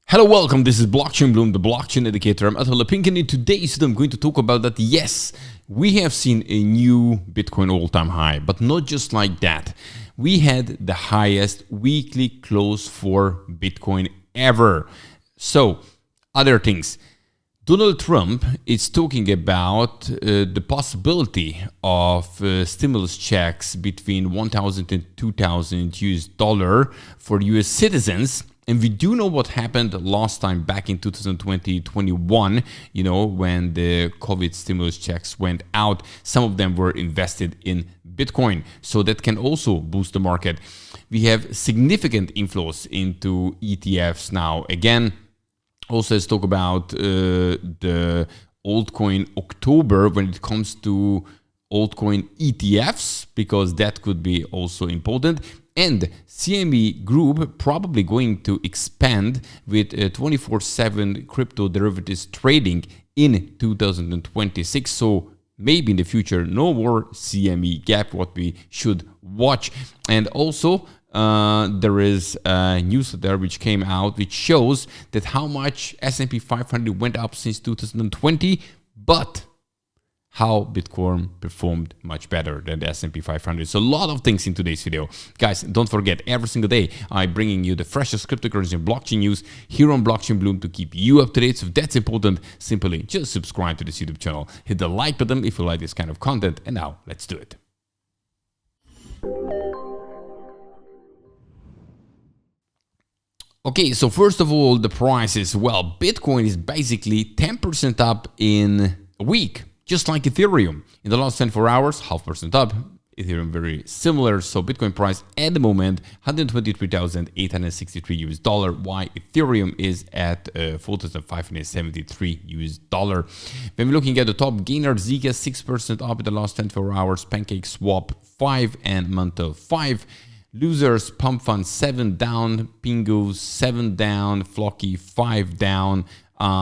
Hello, welcome. This is blockchainbloom, the blockchain educator. I'm Atala Pink, and in today's video, I'm going to talk about that. Yes, we have seen a new Bitcoin all-time high, but not just like that. We had the highest weekly close for Bitcoin ever. So, other things. Donald Trump is talking about the possibility of stimulus checks between 1,000 and 2,000 US dollar for US citizens. And we do know what happened last time back in 2020-21, you know, when the COVID stimulus checks went out. Some of them were invested in Bitcoin. So that can also boost the market. We have significant inflows into ETFs now. Again, also let's talk about the altcoin October when it comes to altcoin ETFs, because that could be also important. And CME Group probably going to expand with 24/7 crypto derivatives trading in 2026. So maybe in the future, no more CME gap, what we should watch. And also there is a newsletter which came out which shows that how much S&P 500 went up since 2020, but how Bitcoin performed much better than the S&P 500. So a lot of things in today's video. Guys, don't forget, every single day I'm bringing you the freshest cryptocurrency and blockchain news here on Blockchain Bloom to keep you up to date. So if that's important, simply just subscribe to this YouTube channel. Hit the like button if you like this kind of content. And now, let's do it. Okay, so first of all, the prices. Well, Bitcoin is basically 10% up in a week. Just like Ethereum. In the last 24 hours, 0.5% up. Ethereum very similar. So Bitcoin price at the moment, 123,863 US dollar, while Ethereum is at 4,573 US dollar. When we're looking at the top gainer, Zika 6% up in the last 24 hours, Pancake Swap 5 and Manta 5. Losers, Pump Fund 7 down, Pingu 7 down, Flocky 5 down.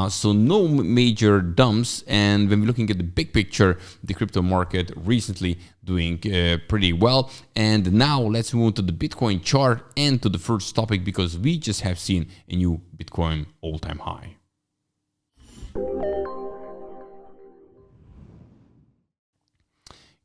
So no major dumps. And when we're looking at the big picture, the crypto market recently doing pretty well. And now let's move on to the Bitcoin chart and to the first topic, because we just have seen a new Bitcoin all-time high.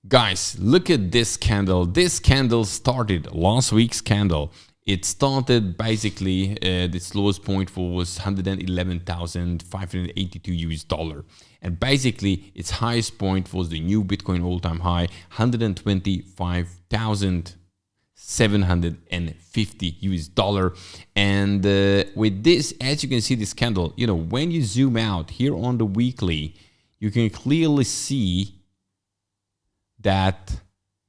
Guys, look at this candle. This candle started last week's candle. It started basically, its lowest point was 111,582 US dollar. And basically, its highest point was the new Bitcoin all-time high, 125,750 US dollar. And with this, as you can see, this candle, you know, when you zoom out here on the weekly, you can clearly see that,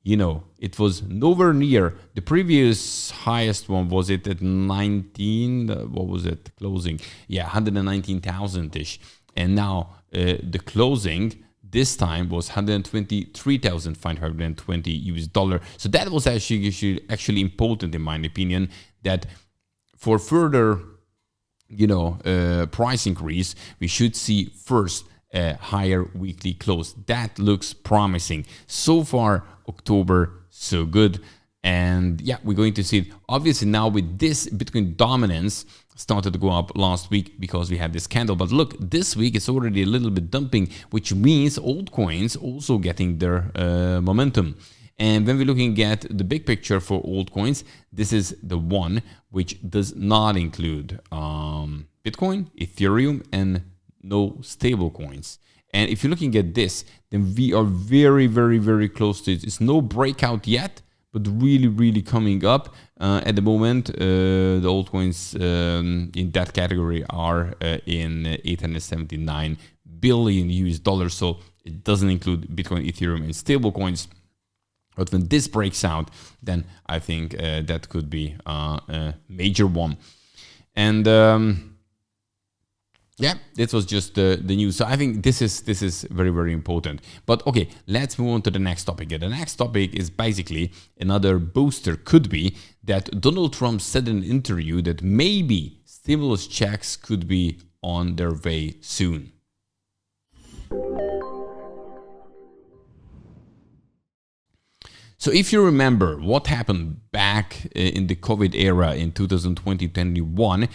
you know, it was nowhere near the previous highest one. Was it at 19? What was it closing? Yeah, 119,000-ish. And now the closing this time was 123,520 US dollar. So that was actually important, in my opinion, that for further, you know, price increase, we should see first a higher weekly close. That looks promising. So far, October, so good. And yeah, we're going to see it. Obviously now with this, Bitcoin dominance started to go up last week because we have this candle. But look, this week it's already a little bit dumping, which means altcoins also getting their momentum. And when we're looking at the big picture for altcoins, this is the one which does not include Bitcoin, Ethereum, and no stable coins. And if you're looking at this, then we are very, very, very close to it. It's no breakout yet, but really, really coming up. At the moment, the altcoins in that category are in 879 billion US dollars. So it doesn't include Bitcoin, Ethereum, and stable coins. But when this breaks out, then I think that could be a major one. And yeah, this was just the news. So I think this is very, very important. But okay, let's move on to the next topic. The next topic is basically another booster. Could be that Donald Trump said in an interview that maybe stimulus checks could be on their way soon. So if you remember what happened back in the COVID era in 2020-21,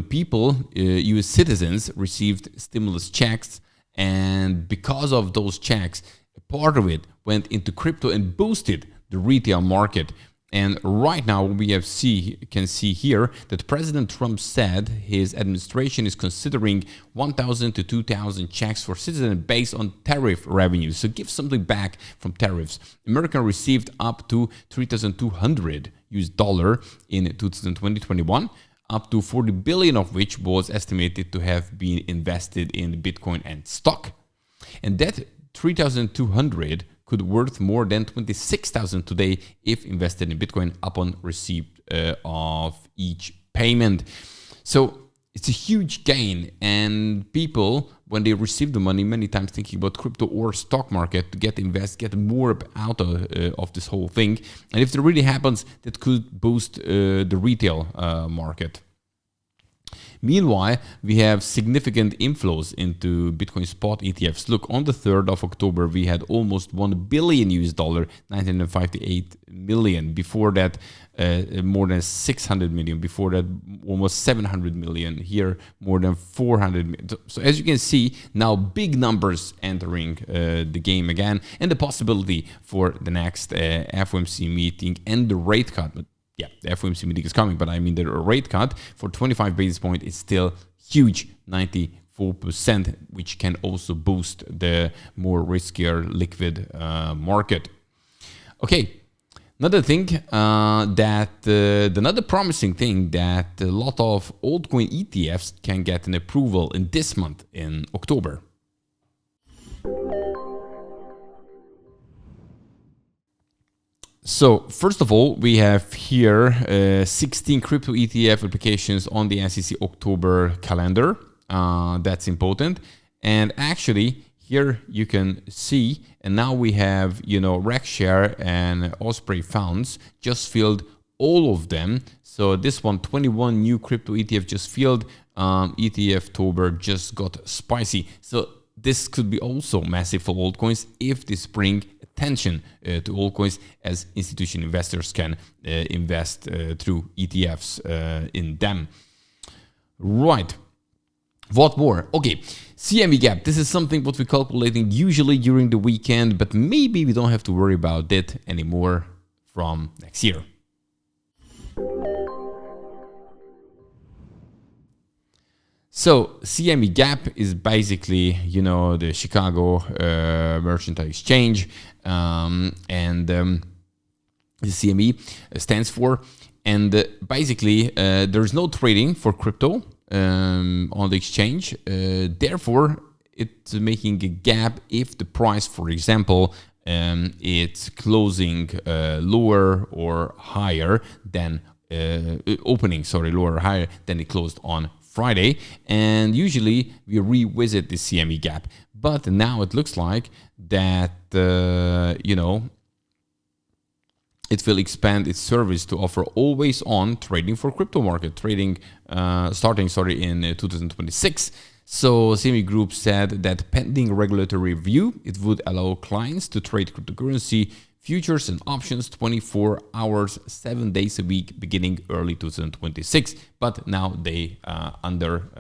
people, US citizens received stimulus checks, and because of those checks, a part of it went into crypto and boosted the retail market. And right now we can see here that President Trump said his administration is considering 1,000 to 2,000 checks for citizens based on tariff revenues. So give something back from tariffs. America received up to $3,200 in 2020-21, up to 40 billion of which was estimated to have been invested in Bitcoin and stock. And that 3,200 could worth more than 26,000 today if invested in Bitcoin upon receipt of each payment. So it's a huge gain, and people, when they receive the money, many times thinking about crypto or stock market to get more out of this whole thing. And if it really happens, that could boost the retail market. Meanwhile, we have significant inflows into Bitcoin spot ETFs. Look, on the 3rd of October, we had almost $1 billion, 958 million. Before that, more than 600 million. Before that, almost 700 million. Here, more than 400 million. So as you can see, now big numbers entering the game again, and the possibility for the next FOMC meeting and the rate cut. Yeah, the FOMC meeting is coming, but I mean the rate cut for 25 basis points is still huge, 94%, which can also boost the more riskier liquid market. Okay, another thing another promising thing that a lot of altcoin ETFs can get an approval in this month in October. So first of all, we have here 16 crypto ETF applications on the SEC October calendar. That's important. And actually here you can see, and now we have, RegShare and Osprey funds just filled all of them. So this one, 21 new crypto ETF just filled. ETF October just got spicy. So this could be also massive for altcoins if this bring attention to altcoins, as institutional investors can invest through ETFs in them. Right. What more? Okay, CME gap. This is something what we're calculating usually during the weekend, but maybe we don't have to worry about it anymore from next year. So CME Gap is basically, the Chicago Mercantile Exchange, and the CME stands for. And basically, there's no trading for crypto on the exchange. Therefore, it's making a gap if the price, for example, it's closing lower or higher than lower or higher than it closed on Friday, and usually we revisit the CME gap, but now it looks like that it will expand its service to offer always-on trading for crypto market trading, starting in 2026. So CME Group said that pending regulatory review, it would allow clients to trade cryptocurrency futures and options 24 hours, 7 days a week, beginning early 2026. But now they under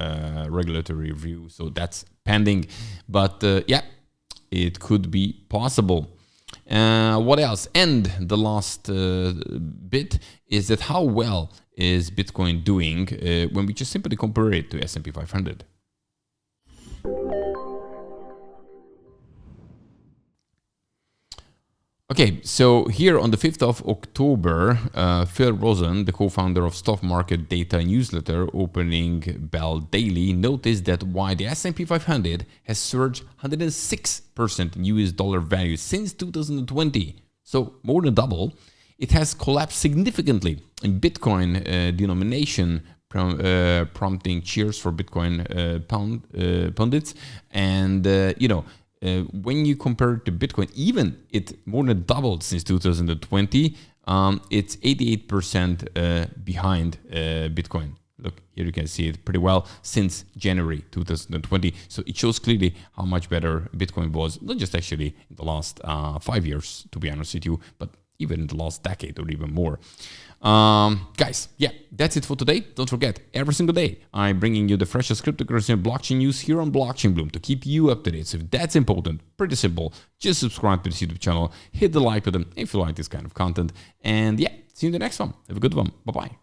regulatory review, so that's pending. But yeah, it could be possible. What else? And the last bit is that how well is Bitcoin doing when we just simply compare it to S&P 500? Okay, so here on the 5th of October, Phil Rosen, the co-founder of stock market data newsletter Opening Bell Daily, noticed that while the S&P 500 has surged 106% in US dollar value since 2020, so more than double, it has collapsed significantly in Bitcoin denomination, prompting cheers for Bitcoin pundits. And, when you compare it to Bitcoin, even it more than doubled since 2020. It's 88% behind Bitcoin. Look, here you can see it pretty well since January 2020. So it shows clearly how much better Bitcoin was, not just actually in the last 5 years, to be honest with you, but even in the last decade or even more. Guys, yeah, that's it for today. Don't forget, every single day, I'm bringing you the freshest cryptocurrency and blockchain news here on Blockchain Bloom to keep you up to date. So if that's important, pretty simple, just subscribe to this YouTube channel, hit the like button if you like this kind of content. And yeah, see you in the next one. Have a good one. Bye-bye.